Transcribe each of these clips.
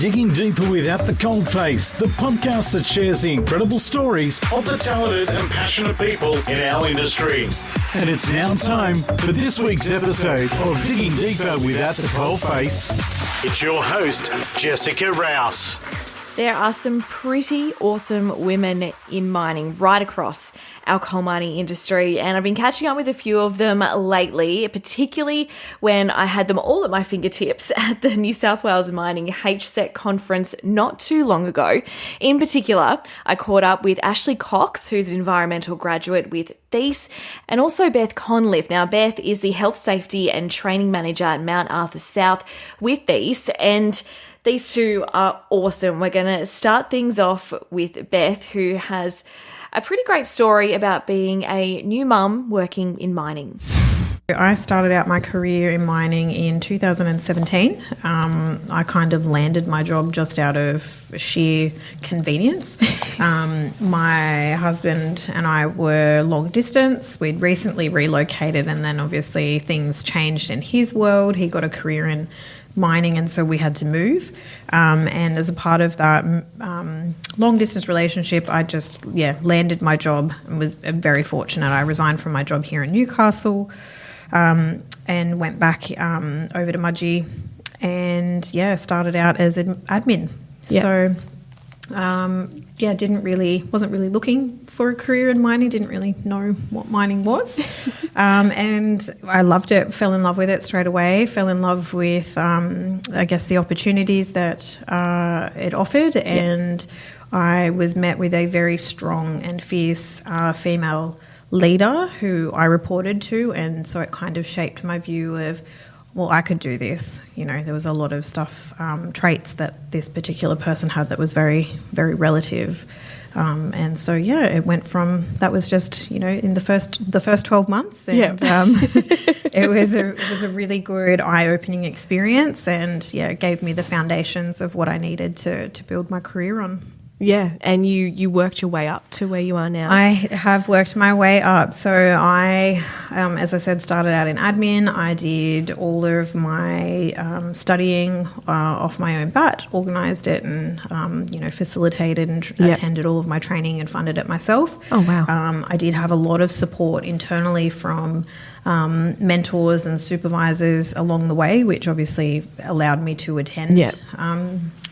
Digging Deeper Without the Coalface, the podcast that shares the incredible stories of the talented and passionate people in our industry. And it's now time for this week's episode of Digging Deeper Without the Coalface. It's your host, Jessica Rouse. There are some pretty awesome women in mining right across our coal mining industry, and I've been catching up with a few of them lately, particularly when I had them all at my fingertips at the New South Wales Mining HSEC Conference not too long ago. In particular, I caught up with Ashlee Cox, who's an environmental graduate with Thiess, and also Beth Conliffe. Now, Beth is the Health, Safety and Training Manager at Mount Arthur South with Thiess, and these two are awesome. We're going to start things off with Beth, who has a pretty great story about being a new mum working in mining. I started out my career in mining in 2017. I kind of landed my job just out of sheer convenience. My husband and I were long distance. We'd recently relocated, and then obviously things changed in his world. He got a career in mining, and so we had to move. And as a part of that long distance relationship, I just landed my job and was very fortunate. I resigned from my job here in Newcastle and went back over to Mudgee and started out as an admin. Yep. So wasn't really looking for a career in mining, didn't really know what mining was. And I loved it, fell in love with it straight away, fell in love with, the opportunities that it offered. Yep. And I was met with a very strong and fierce female leader who I reported to. And so it kind of shaped my view of, well, I could do this. You know, there was a lot of stuff, traits that this particular person had that was very, very relative. And so, it went from, that was just, in the first 12 months. And it was a really good eye-opening experience, and, it gave me the foundations of what I needed to build my career on. Yeah, and you worked your way up to where you are now. I have worked my way up. So I, as I said, started out in admin. I did all of my studying off my own bat, organised it and, facilitated and attended all of my training and funded it myself. Oh, wow. I did have a lot of support internally from mentors and supervisors along the way, which obviously allowed me to attend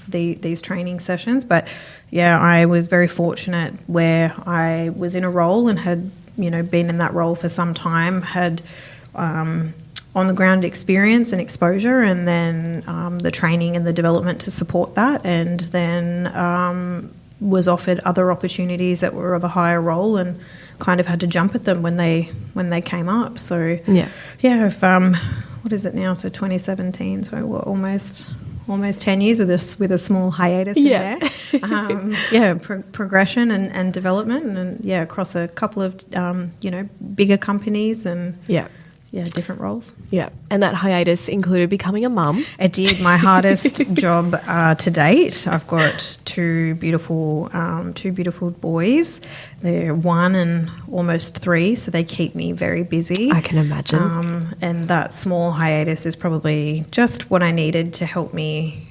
these training sessions. But I was very fortunate where I was in a role and had, been in that role for some time, had on the ground experience and exposure, and then the training and the development to support that, and then was offered other opportunities that were of a higher role and kind of had to jump at them when they came up. So I've, what is it now? So 2017. So we're almost 10 years with a small hiatus in there. Progression and development, and across a couple of bigger companies and different roles. Yeah, and that hiatus included becoming a mum. It did. My hardest job to date. I've got two beautiful boys. They're 1 and almost 3, so they keep me very busy. I can imagine. And that small hiatus is probably just what I needed to help me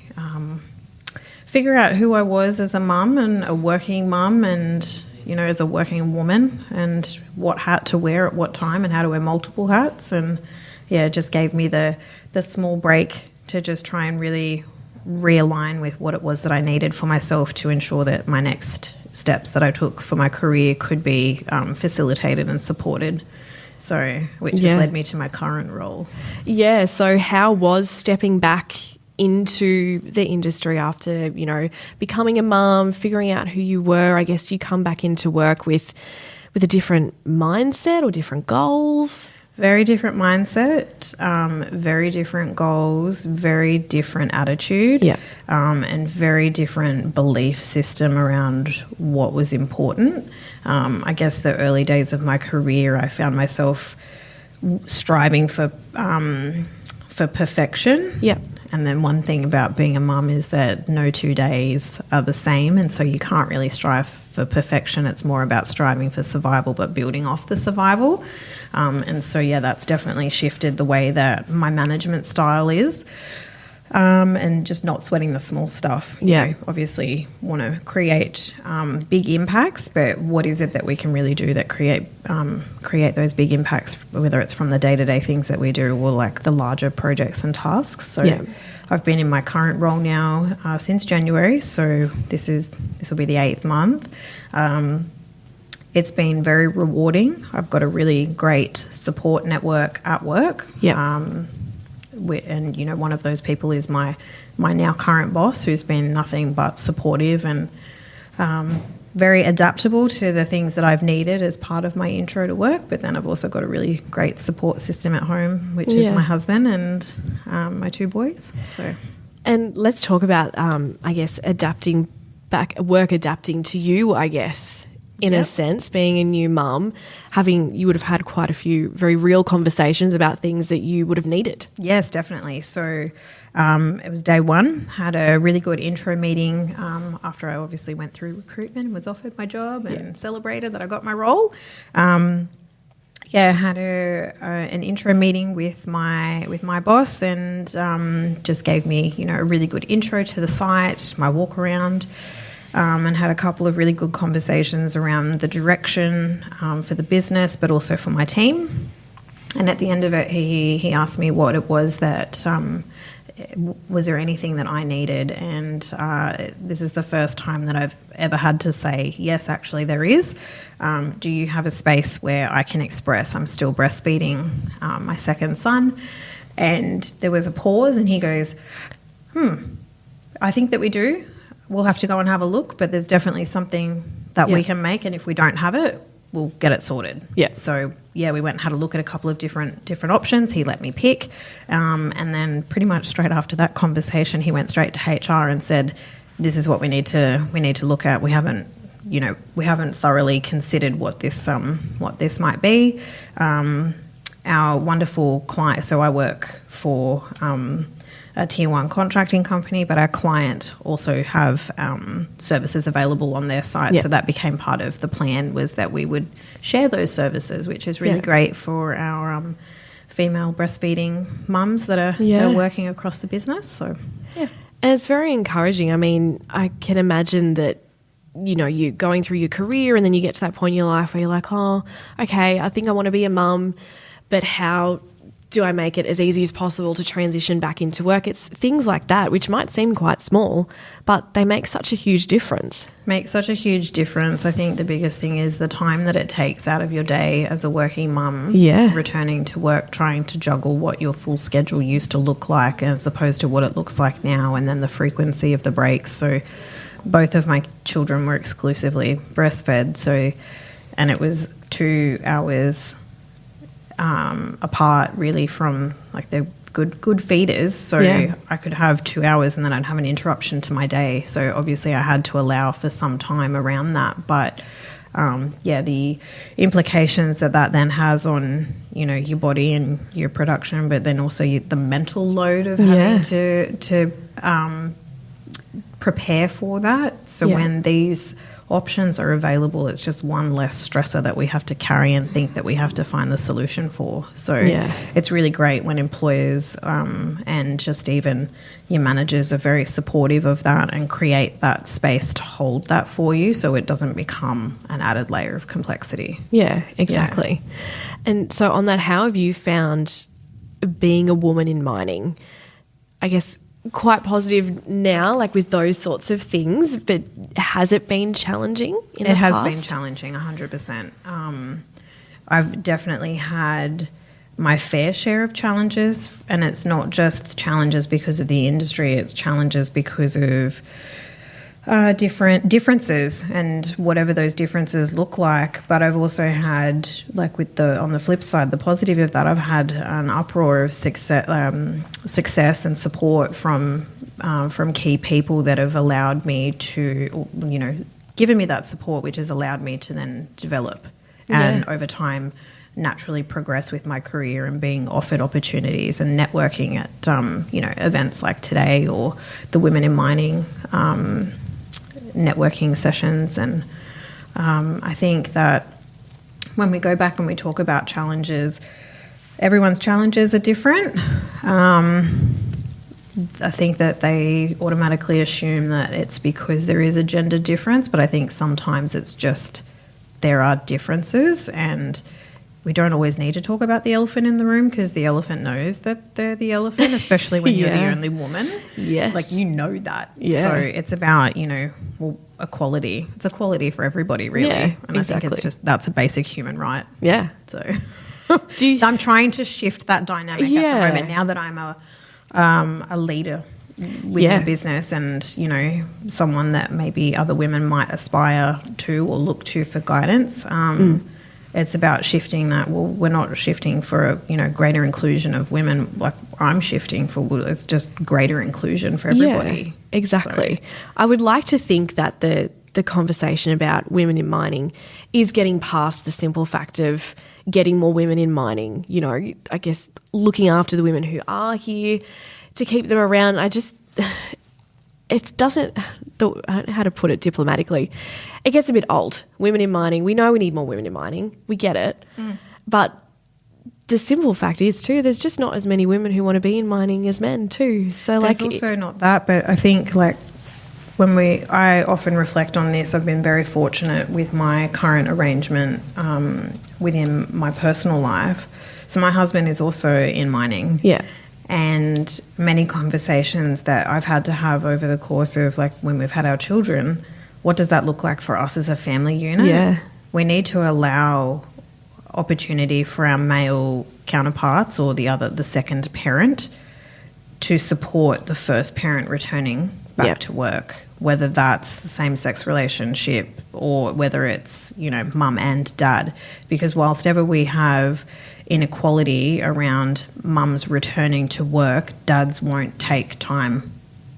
figure out who I was as a mum and a working mum, and as a working woman, and what hat to wear at what time and how to wear multiple hats. And it just gave me the small break to just try and really realign with what it was that I needed for myself to ensure that my next steps that I took for my career could be facilitated and supported. So, which has led me to my current role. Yeah, so how was stepping back into the industry after, becoming a mum, figuring out who you were? I guess you come back into work with a different mindset or different goals. Very different mindset, very different goals, very different attitude, and very different belief system around what was important. I guess the early days of my career, I found myself striving for perfection. Yeah. And then one thing about being a mum is that no 2 days are the same, and so you can't really strive for perfection. It's more about striving for survival but building off the survival. And so, that's definitely shifted the way that my management style is. and just not sweating the small stuff. You know, obviously want to create big impacts, but what is it that we can really do that create those big impacts, whether it's from the day-to-day things that we do or like the larger projects and tasks. So I've been in my current role now since January, so this will be the 8th month. It's been very rewarding. I've got a really great support network at work. And, you know, one of those people is my now current boss, who's been nothing but supportive and very adaptable to the things that I've needed as part of my intro to work. But then I've also got a really great support system at home, which is my husband and my 2 boys. So, and let's talk about, I guess, adapting to you, I guess, in a sense, being a new mum, you would have had quite a few very real conversations about things that you would have needed. Yes, definitely. So it was day 1, had a really good intro meeting after I obviously went through recruitment and was offered my job and celebrated that I got my role. I had an intro meeting with my boss and just gave me, you know, a really good intro to the site, my walk around. And had a couple of really good conversations around the direction for the business, but also for my team. And at the end of it, he asked me what it was that, was there anything that I needed? And this is the first time that I've ever had to say, yes, actually there is. Do you have a space where I can express? I'm still breastfeeding my second son. And there was a pause and he goes, I think that we do. We'll have to go and have a look, but there's definitely something that we can make, and if we don't have it, we'll get it sorted. So we went and had a look at a couple of different options. He let me pick, and then pretty much straight after that conversation, he went straight to HR and said, "This is what we need to look at. We haven't thoroughly considered what this might be." Our wonderful client. So I work for a tier 1 contracting company, but our client also have services available on their site. So that became part of the plan, was that we would share those services, which is really great for our female breastfeeding mums that are working across the business. So, and it's very encouraging. I mean, I can imagine that, you know, you're going through your career and then you get to that point in your life where you're like, oh, okay, I think I want to be a mum, but how do I make it as easy as possible to transition back into work? It's things like that, which might seem quite small, but they make such a huge difference. I think the biggest thing is the time that it takes out of your day as a working mum, returning to work, trying to juggle what your full schedule used to look like as opposed to what it looks like now, and then the frequency of the breaks. So both of my children were exclusively breastfed, and it was 2 hours apart really from, like, they're good feeders, so I could have 2 hours and then I'd have an interruption to my day. So obviously I had to allow for some time around that, but the implications that then has on, you know, your body and your production, but then also the mental load of having to prepare for that. So when these options are available, it's just one less stressor that we have to carry and think that we have to find the solution for. So it's really great when employers and just even your managers are very supportive of that and create that space to hold that for you, so it doesn't become an added layer of complexity. Yeah, exactly. And so on that, how have you found being a woman in mining? I guess quite positive now, like with those sorts of things, but has it been challenging in the past? It has been challenging, 100%. I've definitely had my fair share of challenges, and it's not just challenges because of the industry, it's challenges because of different differences and whatever those differences look like. But I've also had, like, on the flip side, the positive of that, I've had an uproar of success and support from key people that have allowed me to, you know, given me that support, which has allowed me to then develop and over time naturally progress with my career, and being offered opportunities and networking at events like today or the Women in Mining networking sessions. And I think that when we go back and we talk about challenges, everyone's challenges are different. I think that they automatically assume that it's because there is a gender difference, but I think sometimes it's just there are differences, and we don't always need to talk about the elephant in the room because the elephant knows that they're the elephant, especially when you're the only woman. Yes. Like, you know that. Yeah. So it's about, equality. It's equality for everybody, really. Yeah, and I think it's just, that's a basic human right. Yeah. So I'm trying to shift that dynamic at the moment now that I'm a leader within business, and someone that maybe other women might aspire to or look to for guidance. It's about shifting that. Well, we're not shifting for greater inclusion of women. Like, I'm shifting for it's just greater inclusion for everybody. Yeah, exactly. So, I would like to think that the conversation about women in mining is getting past the simple fact of getting more women in mining. I guess looking after the women who are here to keep them around. It doesn't, I don't know how to put it diplomatically, it gets a bit old. Women in mining, we know we need more women in mining. We get it. But the simple fact is too, there's just not as many women who want to be in mining as men too. So there's also not that, but I think I often reflect on this. I've been very fortunate with my current arrangement within my personal life. So my husband is also in mining. Yeah. And many conversations that I've had to have over the course of when we've had our children, what does that look like for us as a family unit? Yeah. We need to allow opportunity for our male counterparts or the second parent to support the first parent returning back to work, whether that's the same-sex relationship or whether it's, mum and dad. Because whilst ever we have inequality around mums returning to work, dads won't take time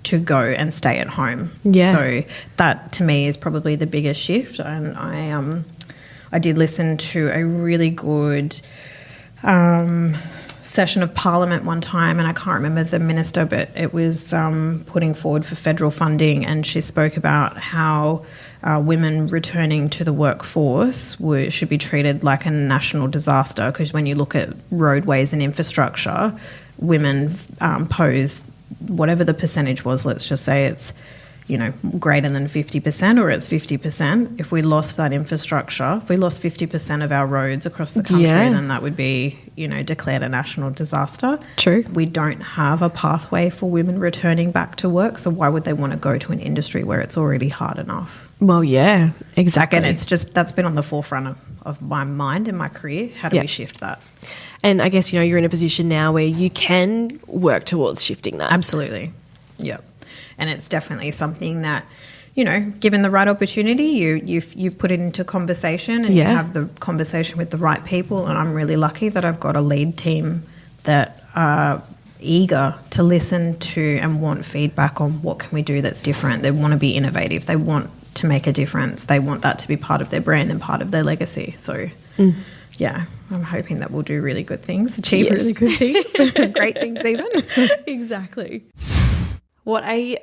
to go and stay at home. Yeah. So that to me is probably the biggest shift. And I did listen to a really good session of Parliament one time, and I can't remember the minister, but it was putting forward for federal funding, and she spoke about how women returning to the workforce should be treated like a national disaster, because when you look at roadways and infrastructure, women pose whatever the percentage was, let's just say it's greater than 50% or it's 50%. If we lost that infrastructure, if we lost 50% of our roads across the country, then that would be, declared a national disaster. True. We don't have a pathway for women returning back to work, so why would they want to go to an industry where it's already hard enough? Well, yeah, exactly. And it's just, that's been on the forefront of my mind in my career. How do we shift that? And I guess, you're in a position now where you can work towards shifting that. Absolutely. Yep. And it's definitely something that, given the right opportunity, you put it into conversation and you have the conversation with the right people. And I'm really lucky that I've got a lead team that are eager to listen to and want feedback on what can we do that's different. They want to be innovative. They want to make a difference. They want that to be part of their brand and part of their legacy. So, I'm hoping that we'll do really good things, achieve really good things, great things even. Exactly. What a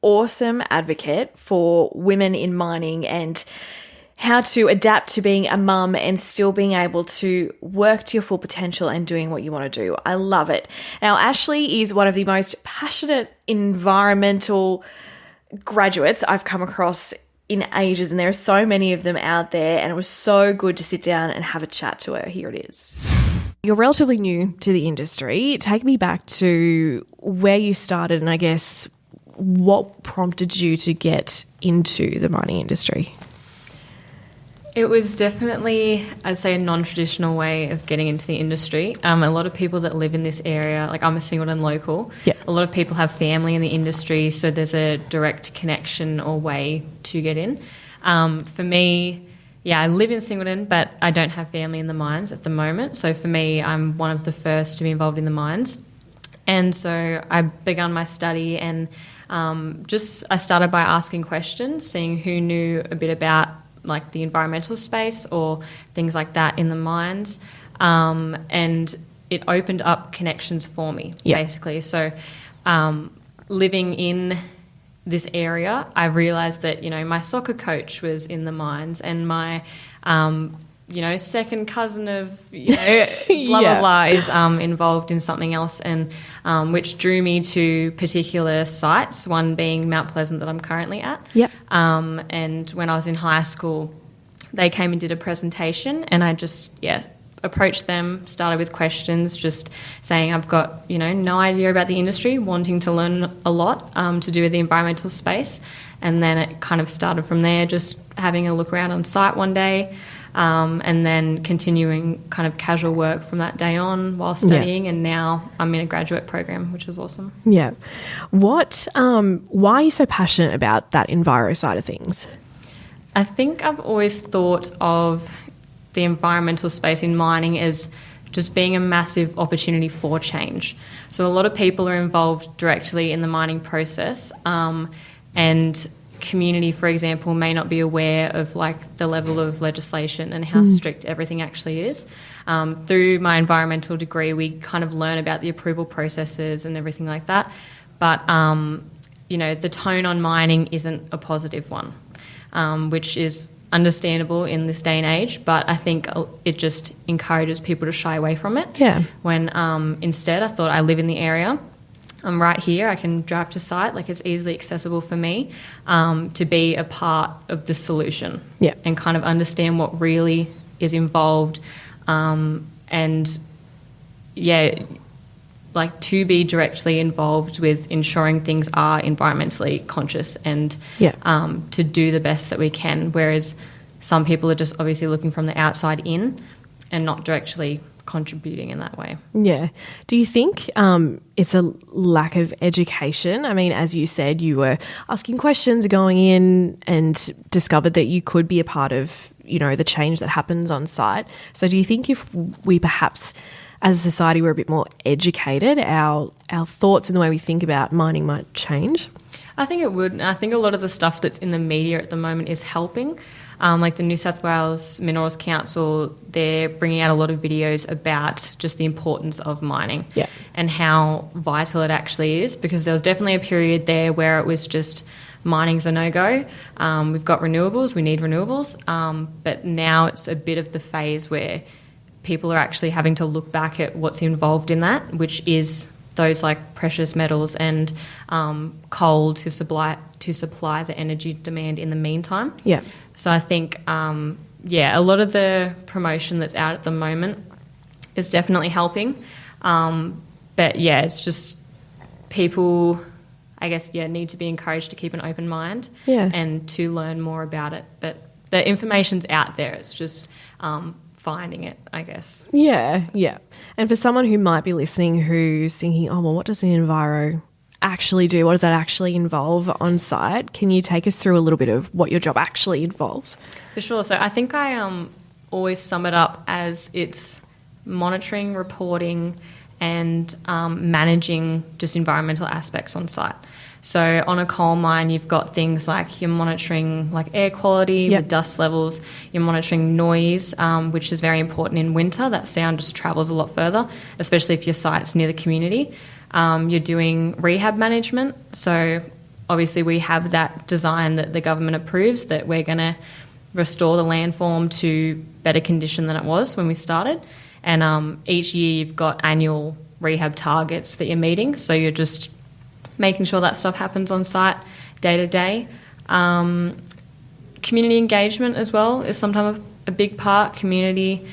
awesome advocate for women in mining and how to adapt to being a mum and still being able to work to your full potential and doing what you want to do. I love it. Now, Ashlee is one of the most passionate environmental graduates I've come across in ages, and there are so many of them out there, and it was so good to sit down and have a chat to her. Here it is. You're relatively new to the industry. Take me back to where you started and I guess what prompted you to get into the mining industry? It was definitely, I'd say, a non-traditional way of getting into the industry. A lot of people that live in this area, like I'm a Singleton local, a lot of people have family in the industry, so there's a direct connection or way to get in. For me, I live in Singleton, but I don't have family in the mines at the moment. So for me, I'm one of the first to be involved in the mines. And so I began my study and I started by asking questions, seeing who knew a bit about like the environmental space or things like that in the mines. And it opened up connections for me, basically. So living in this area, I realised that, my soccer coach was in the mines and my, second cousin of, blah, blah, blah is involved in something else, and which drew me to particular sites, one being Mount Pleasant that I'm currently at. Yep. And when I was in high school, they came and did a presentation, and I just, approached them, started with questions, just saying I've got, no idea about the industry, wanting to learn a lot to do with the environmental space. And then it kind of started from there, just having a look around on site one day, and then continuing kind of casual work from that day on while studying. And now I'm in a graduate program, which is awesome. Yeah. Why are you so passionate about that enviro side of things? I think I've always thought of the environmental space in mining as just being a massive opportunity for change. So a lot of people are involved directly in the mining process, and community, for example, may not be aware of like the level of legislation and how strict everything actually is. Through my environmental degree, we kind of learn about the approval processes and everything like that. But, the tone on mining isn't a positive one, which is understandable in this day and age, but I think it just encourages people to shy away from it. Yeah. When instead I thought, I live in the area, I'm right here, I can drive to site, like it's easily accessible for me to be a part of the solution. Yeah. And kind of understand what really is involved, and like to be directly involved with ensuring things are environmentally conscious and to do the best that we can, whereas some people are just obviously looking from the outside in and not directly contributing in that way. Yeah. Do you think it's a lack of education? I mean, as you said, you were asking questions, going in and discovered that you could be a part of, the change that happens on site. So do you think if we perhaps as a society we're a bit more educated, our thoughts and the way we think about mining might change? I think it would. I think a lot of the stuff that's in the media at the moment is helping. Like the New South Wales Minerals Council, they're bringing out a lot of videos about just the importance of mining and how vital it actually is, because there was definitely a period there where it was just mining's a no-go. We've got renewables, we need renewables. But now it's a bit of the phase where people are actually having to look back at what's involved in that, which is those like precious metals and coal to supply the energy demand in the meantime. Yeah. So I think, a lot of the promotion that's out at the moment is definitely helping. But it's just people, I guess, need to be encouraged to keep an open mind and to learn more about it. But the information's out there. It's just finding it, I guess. Yeah, yeah. And for someone who might be listening who's thinking, what does an enviro actually do? What does that actually involve on site? Can you take us through a little bit of what your job actually involves? For sure. So I think I always sum it up as it's monitoring, reporting and managing just environmental aspects on site. So on a coal mine, you've got things like you're monitoring like air quality, the dust levels, you're monitoring noise, which is very important in winter. That sound just travels a lot further, especially if your site's near the community. You're doing rehab management. So obviously we have that design that the government approves that we're going to restore the landform to better condition than it was when we started. And each year you've got annual rehab targets that you're meeting. So you're just making sure that stuff happens on site day to day. Community engagement as well is sometimes a big part. Community,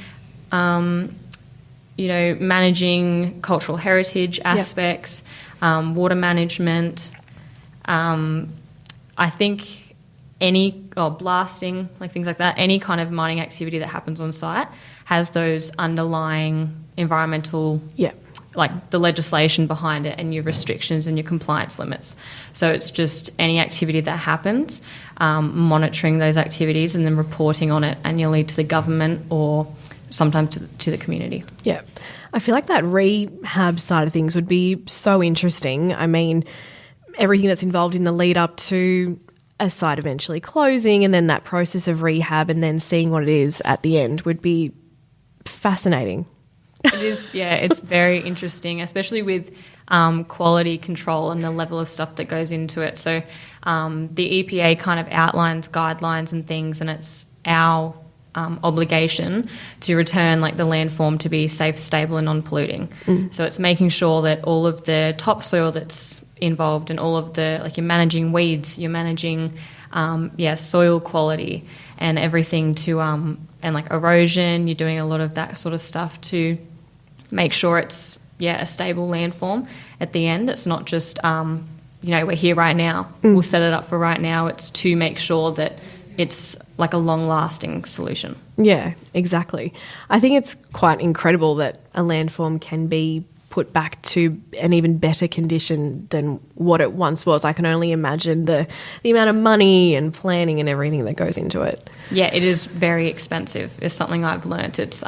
managing cultural heritage aspects, water management. I think blasting, like things like that, any kind of mining activity that happens on site has those underlying environmental like the legislation behind it and your restrictions and your compliance limits. So it's just any activity that happens, monitoring those activities and then reporting on it annually to the government or sometimes to the community. Yeah. I feel like that rehab side of things would be so interesting. I mean, everything that's involved in the lead up to a site eventually closing and then that process of rehab and then seeing what it is at the end would be fascinating. It is, it's very interesting, especially with quality control and the level of stuff that goes into it. So the EPA kind of outlines guidelines and things, and it's our obligation to return like the landform to be safe, stable and non-polluting. So it's making sure that all of the topsoil that's involved and all of the, like, you're managing weeds, you're managing soil quality and everything to and like erosion, you're doing a lot of that sort of stuff to make sure it's a stable landform at the end. It's not just we're here right now, we'll set it up for right now. It's to make sure that it's like a long-lasting solution. Yeah, exactly. I think it's quite incredible that a landform can be put back to an even better condition than what it once was. I can only imagine the amount of money and planning and everything that goes into it. Yeah, it is very expensive. It's something I've learnt. It's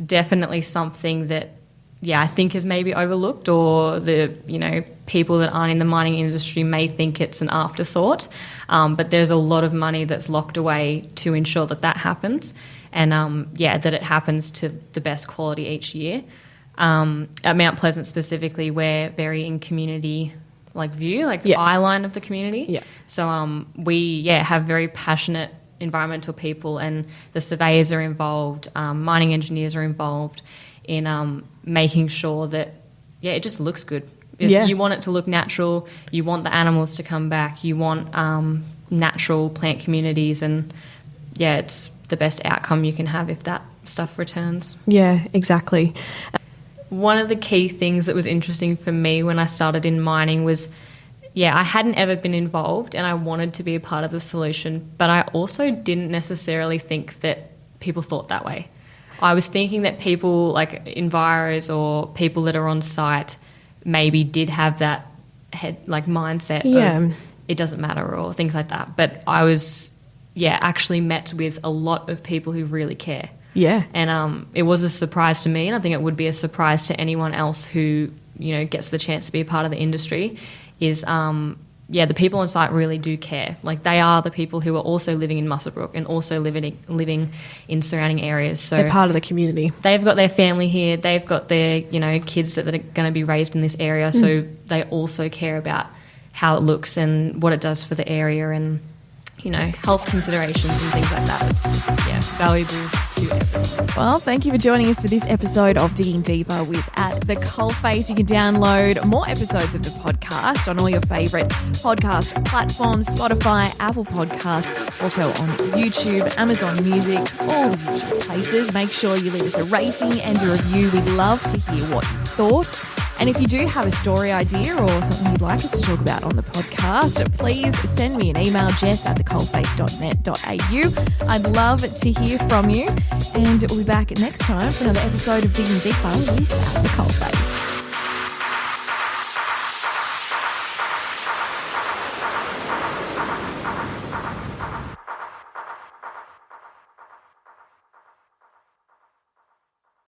definitely something that, I think is maybe overlooked, or the people that aren't in the mining industry may think it's an afterthought. But there's a lot of money that's locked away to ensure that happens, and that it happens to the best quality each year. At Mount Pleasant specifically, we're very in community view, the eye line of the community. Yeah. So we have very passionate environmental people, and the surveyors are involved, mining engineers are involved in making sure that it just looks good. You want it to look natural, you want the animals to come back, you want natural plant communities, and it's the best outcome you can have if that stuff returns. Yeah, exactly. One of the key things that was interesting for me when I started in mining was, I hadn't ever been involved and I wanted to be a part of the solution, but I also didn't necessarily think that people thought that way. I was thinking that people like enviros or people that are on site maybe did have that mindset of it doesn't matter or things like that. But I was, actually met with a lot of people who really care. Yeah. And it was a surprise to me, and I think it would be a surprise to anyone else who, gets the chance to be a part of the industry, is the people on site really do care. Like, they are the people who are also living in Muswellbrook and also living in surrounding areas. So they're part of the community. They've got their family here. They've got their, kids that are going to be raised in this area. So they also care about how it looks and what it does for the area, and health considerations and things like that. It's valuable to everyone. Well, thank you for joining us for this episode of Digging Deeper with At the Coalface. You can download more episodes of the podcast on all your favourite podcast platforms, Spotify, Apple Podcasts, also on YouTube, Amazon Music, all the usual places. Make sure you leave us a rating and a review. We'd love to hear what you thought. And if you do have a story idea or something you'd like us to talk about on the podcast, please send me an email, jess@thecoalface.net.au. I'd love to hear from you. And we'll be back next time for another episode of Digging Deeper with At the Coalface.